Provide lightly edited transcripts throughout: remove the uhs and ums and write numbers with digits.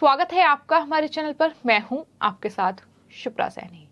स्वागत है आपका हमारे चैनल पर। मैं हूं आपके साथ शिप्रा सैनी।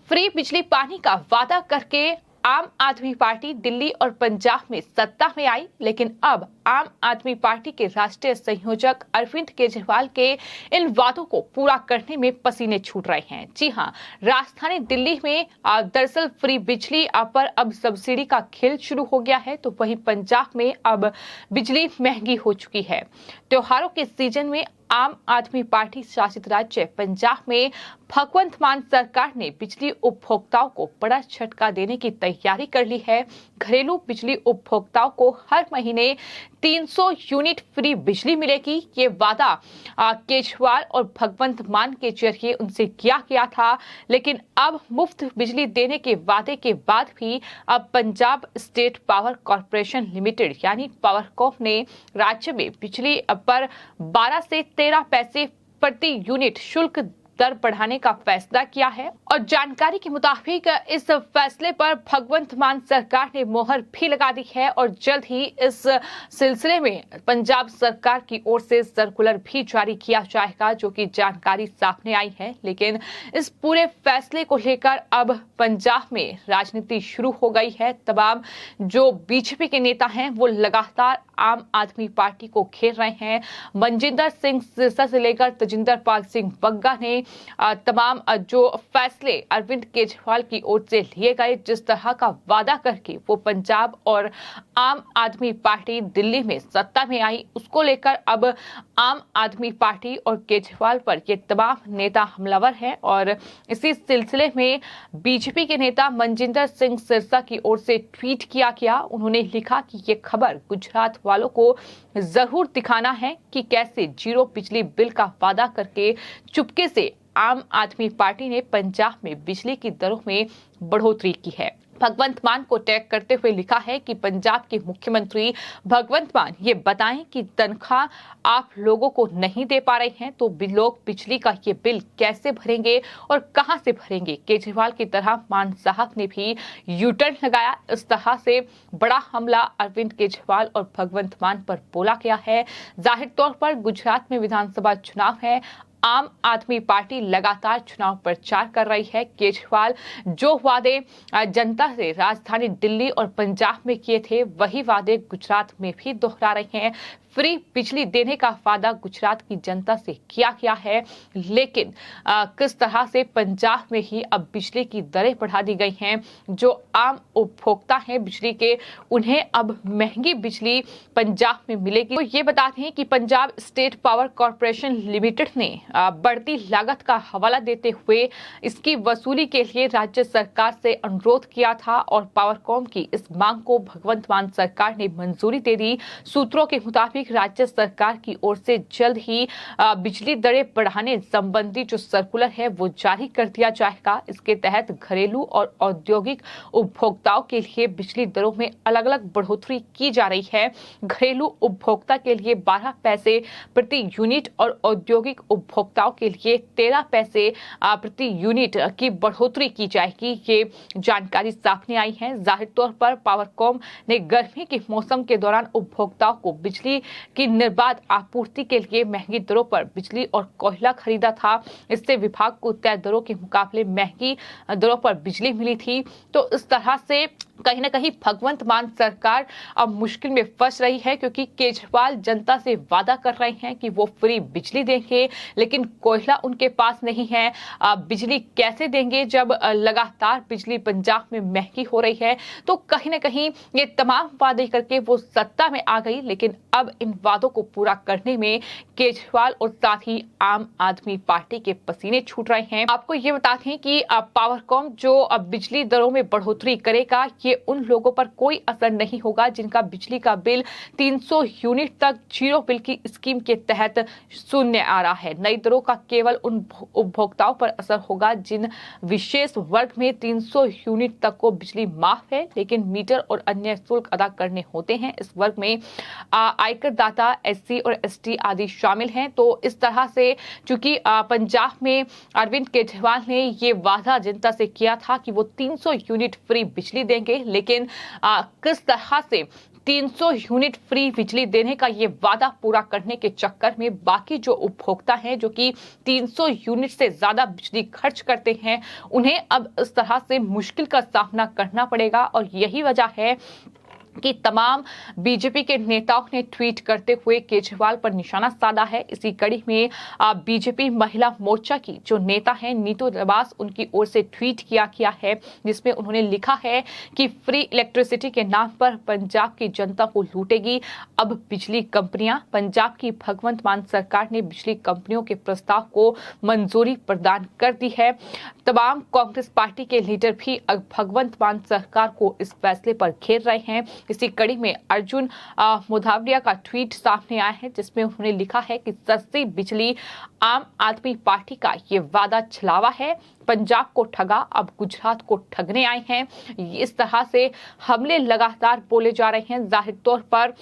फ्री बिजली पानी का वादा करके आम आदमी पार्टी दिल्ली और पंजाब में सत्ता में आई, लेकिन अब आम आदमी पार्टी के राष्ट्रीय संयोजक अरविंद केजरीवाल के इन वादों को पूरा करने में पसीने छूट रहे हैं। जी हां, राजधानी दिल्ली में दरअसल फ्री बिजली पर अब सब्सिडी का खेल शुरू हो गया है, तो वहीं पंजाब में अब बिजली महंगी हो चुकी है। त्योहारों के सीजन में आम आदमी पार्टी शासित राज्य पंजाब में भगवंत मान सरकार ने बिजली उपभोक्ताओं को बड़ा झटका देने की तैयारी कर ली है। घरेलू बिजली उपभोक्ताओं को हर महीने 300 यूनिट फ्री बिजली मिलेगी। ये वादा केजरीवाल और भगवंत मान के जरिए उनसे किया गया था, लेकिन अब मुफ्त बिजली देने के वादे के बाद भी अब Punjab state power corporation limited यानी पावरकॉम ने राज्य में बिजली पर 12 से 13 पैसे प्रति यूनिट शुल्क दर बढ़ाने का फैसला किया है। और जानकारी के मुताबिक इस फैसले पर भगवंत मान सरकार ने मोहर भी लगा दी है और जल्द ही इस सिलसिले में पंजाब सरकार की ओर से सर्कुलर भी जारी किया जाएगा, जो कि जानकारी सामने आई है। लेकिन इस पूरे फैसले को लेकर अब पंजाब में राजनीति शुरू हो गई है। तमाम जो बीजेपी के नेता हैं वो लगातार आम आदमी पार्टी को घेर रहे हैं। मनजिंदर सिंह सिरसा से लेकर तजिंदर पाल सिंह बग्गा ने तमाम जो फैसले अरविंद केजरीवाल की ओर से लिए गए, जिस तरह का वादा करके वो पंजाब और आम आदमी पार्टी दिल्ली में सत्ता में आई, उसको लेकर अब आम आदमी पार्टी और केजरीवाल पर ये तमाम नेता हमलावर हैं। और इसी सिलसिले में बीजेपी के नेता मनजिंदर सिंह सिरसा की ओर से ट्वीट किया गया। उन्होंने लिखा कि ये खबर गुजरात वालों को जरूर दिखाना है कि कैसे जीरो बिजली बिल का वादा करके चुपके से आम आदमी पार्टी ने पंजाब में बिजली की दरों में बढ़ोतरी की है। भगवंत मान को टैग करते हुए लिखा है कि पंजाब के मुख्यमंत्री भगवंत मान ये बताएं कि तनख्वाह आप लोगों को नहीं दे पा रहे हैं तो लोग बिजली का ये बिल कैसे भरेंगे और कहां से भरेंगे। केजरीवाल की तरह मान साहब ने भी यू टर्न लगाया। इस तरह से बड़ा हमला अरविंद केजरीवाल और भगवंत मान पर बोला गया है। जाहिर तौर पर गुजरात में विधानसभा चुनाव है। आम आदमी पार्टी लगातार चुनाव प्रचार कर रही है। केजरीवाल जो वादे जनता से राजधानी दिल्ली और पंजाब में किए थे, वही वादे गुजरात में भी दोहरा रहे हैं। फ्री बिजली देने का वादा गुजरात की जनता से किया गया है, लेकिन किस तरह से पंजाब में ही अब बिजली की दरें बढ़ा दी गई हैं। जो आम उपभोक्ता हैं बिजली के, उन्हें अब महंगी बिजली पंजाब में मिलेगी। तो ये बताते हैं कि Punjab state power corporation limited ने बढ़ती लागत का हवाला देते हुए इसकी वसूली के लिए राज्य सरकार से अनुरोध किया था और पावरकॉम की इस मांग को भगवंत मान सरकार ने मंजूरी दे दी। सूत्रों के मुताबिक राज्य सरकार की ओर से जल्द ही बिजली दरें बढ़ाने संबंधी जो सर्कुलर है वो जारी कर दिया जाएगा। इसके तहत घरेलू और औद्योगिक उपभोक्ताओं के लिए बिजली दरों में अलग अलग बढ़ोतरी की जा रही है। घरेलू उपभोक्ता के लिए 12 पैसे प्रति यूनिट और औद्योगिक उपभोक्ताओं के लिए 13 पैसे प्रति यूनिट की बढ़ोतरी की जाएगी। ये जानकारी सामने आई है। जाहिर तौर पर पावरकॉम ने गर्मी के मौसम के दौरान उपभोक्ताओं को बिजली की निर्बाध आपूर्ति के लिए महंगी दरों पर बिजली और कोयला खरीदा था। इससे विभाग को तय दरों के मुकाबले महंगी दरों पर बिजली मिली थी। तो इस तरह से कहीं ना कहीं भगवंत मान सरकार अब मुश्किल में फंस रही है, क्योंकि केजरीवाल जनता से वादा कर रहे हैं कि वो फ्री बिजली देंगे, लेकिन कोयला उनके पास नहीं है। बिजली कैसे देंगे जब लगातार बिजली पंजाब में महंगी हो रही है। तो कहीं ना कहीं ये तमाम वादे करके वो सत्ता में आ गई, लेकिन अब इन वादों को पूरा करने में केजरीवाल और साथ ही आम आदमी पार्टी के पसीने छूट रहे हैं। आपको ये बताते हैं कि पावरकॉम जो अब बिजली दरों में बढ़ोतरी करेगा, ये उन लोगों पर कोई असर नहीं होगा जिनका बिजली का बिल 300 यूनिट तक जीरो बिल की स्कीम के तहत शून्य आ रहा है। नई दरों का केवल उन उपभोक्ताओं पर असर होगा जिन विशेष वर्ग में 300 यूनिट तक को बिजली माफ है, लेकिन मीटर और अन्य शुल्क अदा करने होते हैं। इस वर्ग में आयकर दाता, एससी और एसटी आदि शामिल हैं। तो इस तरह से चूंकि पंजाब में अरविंद केजरीवाल ने ये वादा जनता से किया था कि वो 300 यूनिट फ्री बिजली देंगे, लेकिन किस तरह से 300 यूनिट फ्री बिजली देने का ये वादा पूरा करने के चक्कर में बाकी जो उपभोक्ता हैं जो कि 300 यूनिट से ज्यादा बिजली खर्च करते हैं, उन्हें अब इस तरह से मुश्किल का सामना करना पड़ेगा। और यही वजह है कि तमाम बीजेपी के नेताओं ने ट्वीट करते हुए केजरीवाल पर निशाना साधा है। इसी कड़ी में बीजेपी महिला मोर्चा की जो नेता हैं नीतू लिबास, उनकी ओर से ट्वीट किया है, जिसमें उन्होंने लिखा है कि फ्री इलेक्ट्रिसिटी के नाम पर पंजाब की जनता को लूटेगी अब बिजली कंपनियां। पंजाब की भगवंत मान सरकार ने बिजली कंपनियों के प्रस्ताव को मंजूरी प्रदान कर दी है। तमाम कांग्रेस पार्टी के लीडर भी भगवंत मान सरकार को इस फैसले पर घेर रहे हैं। इसी कड़ी में अर्जुन मोढावडिया का ट्वीट सामने आया है, जिसमें उन्होंने लिखा है कि सस्ती बिजली आम आदमी पार्टी का ये वादा छलावा है। पंजाब को ठगा, अब गुजरात को ठगने आए हैं। इस तरह से हमले लगातार बोले जा रहे हैं। जाहिर तौर पर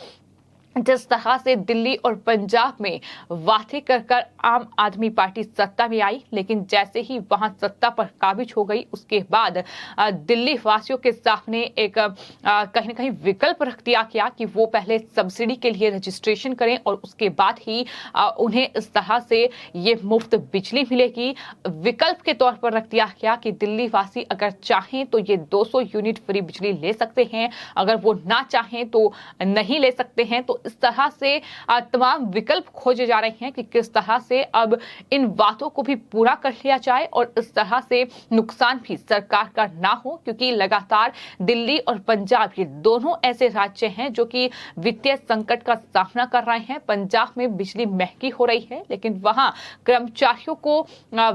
जिस तरह से दिल्ली और पंजाब में वादे कर आम आदमी पार्टी सत्ता में आई, लेकिन जैसे ही वहां सत्ता पर काबिज हो गई, उसके बाद दिल्ली वासियों के सामने एक कहीं न कहीं विकल्प रख दिया गया कि वो पहले सब्सिडी के लिए रजिस्ट्रेशन करें और उसके बाद ही उन्हें इस तरह से ये मुफ्त बिजली मिलेगी। विकल्प के तौर पर रख दिया गया कि दिल्ली वासी अगर चाहें तो ये 200 यूनिट फ्री बिजली ले सकते हैं, अगर वो ना चाहें तो नहीं ले सकते हैं। तो इस तरह से तमाम विकल्प खोजे जा रहे हैं कि किस तरह से अब इन बातों को भी पूरा कर लिया जाए और इस तरह से नुकसान भी सरकार का ना हो, क्योंकि लगातार दिल्ली और पंजाब ये दोनों ऐसे राज्य हैं जो कि वित्तीय संकट का सामना कर रहे हैं। पंजाब में बिजली महंगी हो रही है, लेकिन वहां कर्मचारियों को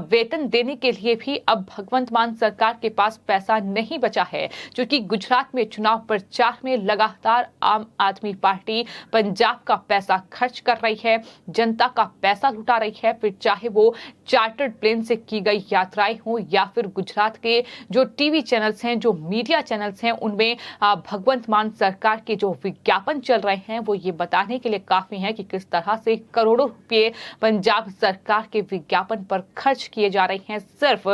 वेतन देने के लिए भी अब भगवंत मान सरकार के पास पैसा नहीं बचा है, क्योंकि गुजरात में चुनाव प्रचार में लगातार आम आदमी पार्टी पंजाब का पैसा खर्च कर रही है, जनता का पैसा लुटा रही है, फिर चाहे वो चार्टर्ड प्लेन से की गई यात्राएं हो या फिर गुजरात के जो टीवी चैनल्स हैं, जो मीडिया चैनल्स हैं, उनमें भगवंत मान सरकार के जो विज्ञापन चल रहे हैं वो ये बताने के लिए काफी है कि किस तरह से करोड़ों रुपए पंजाब सरकार के विज्ञापन पर खर्च किए जा रहे हैं सिर्फ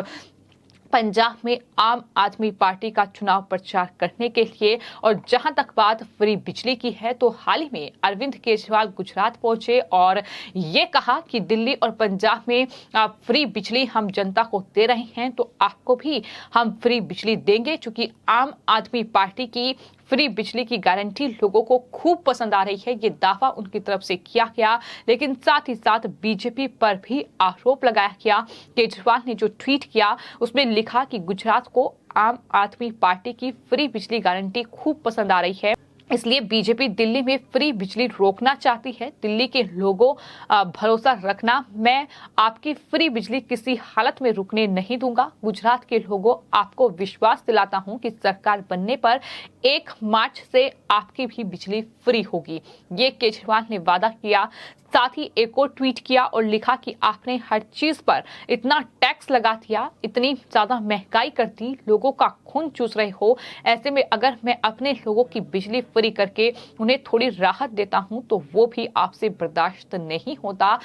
पंजाब में आम आदमी पार्टी का चुनाव प्रचार करने के लिए। और जहां तक बात फ्री बिजली की है, तो हाल ही में अरविंद केजरीवाल गुजरात पहुंचे और ये कहा कि दिल्ली और पंजाब में फ्री बिजली हम जनता को दे रहे हैं, तो आपको भी हम फ्री बिजली देंगे, क्योंकि आम आदमी पार्टी की फ्री बिजली की गारंटी लोगों को खूब पसंद आ रही है। ये दावा उनकी तरफ से किया गया, लेकिन साथ ही साथ बीजेपी पर भी आरोप लगाया गया। केजरीवाल ने जो ट्वीट किया उसमें लिखा कि गुजरात को आम आदमी पार्टी की फ्री बिजली गारंटी खूब पसंद आ रही है, इसलिए बीजेपी दिल्ली में फ्री बिजली रोकना चाहती है। दिल्ली के लोगों भरोसा रखना, मैं आपकी फ्री बिजली किसी हालत में रुकने नहीं दूंगा। गुजरात के लोगों, आपको विश्वास दिलाता हूं कि सरकार बनने पर 1 मार्च से आपकी भी बिजली फ्री होगी। ये केजरीवाल ने वादा किया। साथ ही एक और ट्वीट किया और लिखा कि आपने हर चीज पर इतना टैक्स लगा दिया, इतनी ज्यादा महंगाई कर दी, लोगों का खून चूस रहे हो, ऐसे में अगर मैं अपने लोगों की बिजली फ्री करके उन्हें थोड़ी राहत देता हूं तो वो भी आपसे बर्दाश्त नहीं होता।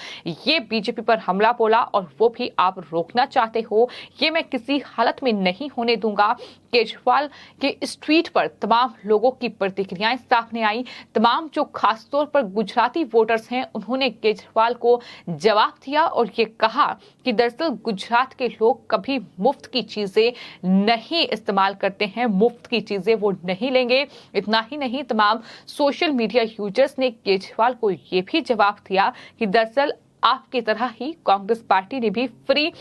ये बीजेपी पर हमला बोला और वो भी आप रोकना चाहते हो, ये मैं किसी हालत में नहीं होने दूंगा। केजरीवाल के इस ट्वीट पर तमाम लोगों की प्रतिक्रियाएं सामने आई। तमाम जो खासतौर पर गुजराती वोटर्स हैं, उन्होंने केजरीवाल को जवाब दिया और ये कहा कि दरअसल गुजरात के लोग कभी मुफ्त की चीजें नहीं इस्तेमाल करते हैं, मुफ्त की चीजें वो नहीं लेंगे। इतना ही नहीं, तमाम सोशल मीडिया यूजर्स ने केजरीवाल को ये भी जवाब दिया कि दरअसल आपकी तरह ही कांग्रेस पार्टी ने भी फ्री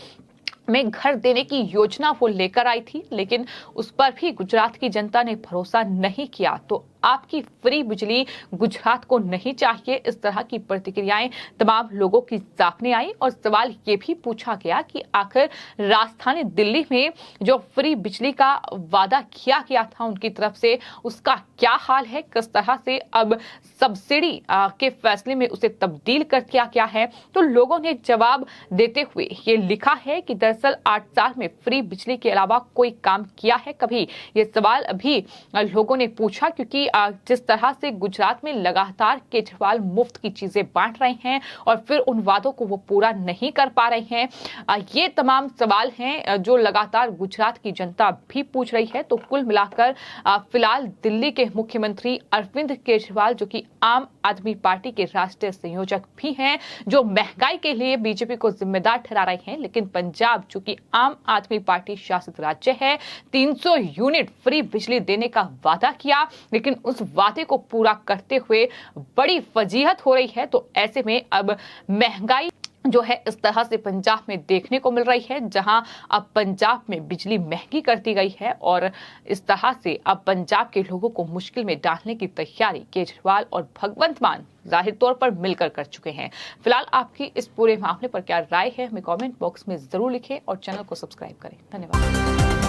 में घर देने की योजना वो लेकर आई थी, लेकिन उस पर भी गुजरात की जनता ने भरोसा नहीं किया। तो आपकी फ्री बिजली गुजरात को नहीं चाहिए। इस तरह की प्रतिक्रियाएं तमाम लोगों की सामने आई और सवाल ये भी पूछा गया कि आखिर राजधानी दिल्ली में जो फ्री बिजली का वादा किया गया था उनकी तरफ से, उसका क्या हाल है, किस तरह से अब सब्सिडी के फैसले में उसे तब्दील कर दिया गया है। तो लोगों ने जवाब देते हुए ये लिखा है कि दरअसल 8 साल में फ्री बिजली के अलावा कोई काम किया है कभी, ये सवाल अभी लोगों ने पूछा, क्योंकि जिस तरह से गुजरात में लगातार केजरीवाल मुफ्त की चीजें बांट रहे हैं और फिर उन वादों को वो पूरा नहीं कर पा रहे हैं, ये तमाम सवाल हैं जो लगातार गुजरात की जनता भी पूछ रही है। तो कुल मिलाकर फिलहाल दिल्ली के मुख्यमंत्री अरविंद केजरीवाल, जो कि आम आदमी पार्टी के राष्ट्रीय संयोजक भी हैं, जो महंगाई के लिए बीजेपी को जिम्मेदार ठहरा रहे हैं, लेकिन पंजाब, जो कि आम आदमी पार्टी शासित राज्य है, 300 यूनिट फ्री बिजली देने का वादा किया, लेकिन उस वादे को पूरा करते हुए बड़ी फजीहत हो रही है। तो ऐसे में अब महंगाई जो है इस तरह से पंजाब में देखने को मिल रही है, जहां अब पंजाब में बिजली महंगी कर दी गई है और इस तरह से अब पंजाब के लोगों को मुश्किल में डालने की तैयारी केजरीवाल और भगवंत मान जाहिर तौर पर मिलकर कर चुके हैं। फिलहाल आपकी इस पूरे मामले पर क्या राय है, हमें कमेंट बॉक्स में जरूर लिखें और चैनल को सब्सक्राइब करें। धन्यवाद।